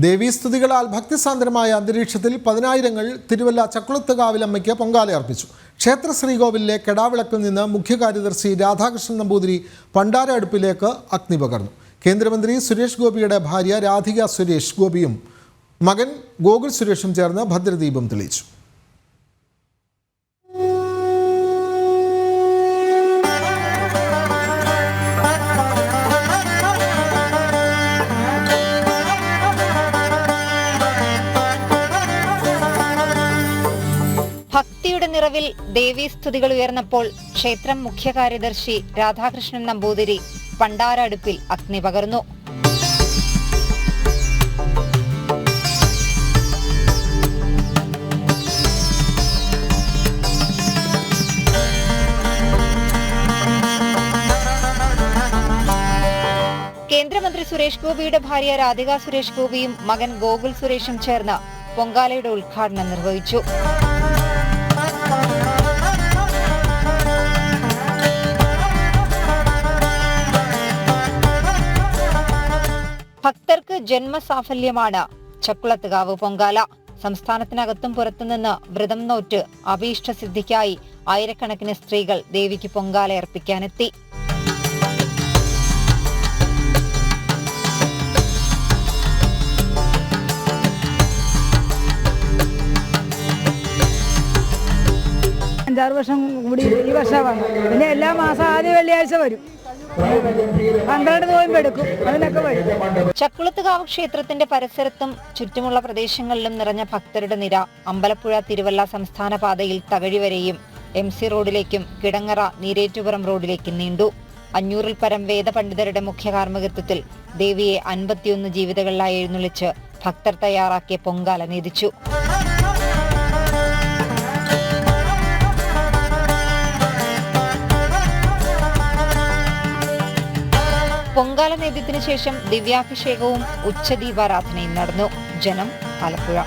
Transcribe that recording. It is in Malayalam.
ദേവീസ്തുതികളാൽ ഭക്തിസാന്ദ്രമായ അന്തരീക്ഷത്തിൽ പതിനായിരങ്ങൾ തിരുവല്ല ചക്കുളത്തുകാവിലമ്മയ്ക്ക് പൊങ്കാല അർപ്പിച്ചു. ക്ഷേത്ര ശ്രീകോവിലിലെ കെടാവിളക്കിൽ നിന്ന് മുഖ്യ കാര്യദർശി രാധാകൃഷ്ണൻ നമ്പൂതിരി പണ്ടാര അടുപ്പിലേക്ക് അഗ്നി പകർന്നു. കേന്ദ്രമന്ത്രി സുരേഷ് ഗോപിയുടെ ഭാര്യ രാധിക സുരേഷ് ഗോപിയും മകൻ ഗോകുൽ സുരേഷും ചേർന്ന് ഭദ്രദീപം തെളിയിച്ചു. ഭക്തിയുടെ നിറവിൽ ദേവീസ്തുതികൾ ഉയർന്നപ്പോൾ ക്ഷേത്രം മുഖ്യ കാര്യദർശി രാധാകൃഷ്ണൻ നമ്പൂതിരി പണ്ടാര അടുപ്പിൽ അഗ്നി പകർന്നു. കേന്ദ്രമന്ത്രി സുരേഷ് ഗോപിയുടെ ഭാര്യ രാധിക സുരേഷ് ഗോപിയും മകൻ ഗോകുൽ സുരേഷും ചേർന്ന് പൊങ്കാലയുടെ ഉദ്ഘാടനം നിർവഹിച്ചു. ഭക്തർക്ക് ജന്മസാഫല്യമാണ് ചക്കുളത്തുകാവ് പൊങ്കാല. സംസ്ഥാനത്തിനകത്തും പുറത്തുനിന്ന് വ്രതം നോറ്റ് അഭീഷ്ടസിദ്ധിക്കായി ആയിരക്കണക്കിന് സ്ത്രീകൾ ദേവിക്ക് പൊങ്കാല അർപ്പിക്കാനെത്തി. അഞ്ചാറ് വർഷം കൂടി ഈ വർഷം വന്നു. പിന്നെ എല്ലാ മാസം ആദ്യ വെള്ളിയാഴ്ച വരും. 12 നോയമ്പ് എടുക്കും. അതിനൊക്കെ വരും. ചക്കുളത്തുകാവ് ക്ഷേത്രത്തിന്റെ പരിസരത്തും ചുറ്റുമുള്ള പ്രദേശങ്ങളിലും നിറഞ്ഞ ഭക്തരുടെ നിര അമ്പലപ്പുഴ തിരുവല്ല സംസ്ഥാന പാതയിൽ തകഴി വരെയും MC റോഡിലേക്കും കിടങ്ങറ നീരേറ്റുപുറം റോഡിലേക്കും നീണ്ടു. 500-ൽ പരം വേദപണ്ഡിതരുടെ മുഖ്യ കാർമ്മികത്വത്തിൽ ദേവിയെ 51 ജീവിതകളിലായി എഴുന്നള്ളിച്ച് ഭക്തർ തയ്യാറാക്കിയ പൊങ്കാല നീതിച്ചു. പൊങ്കാല നേദ്യത്തിനു ശേഷം ദിവ്യാഭിഷേകവും ഉച്ചദീപാരാധനയും നടന്നു. ജനം ആലപ്പുഴ.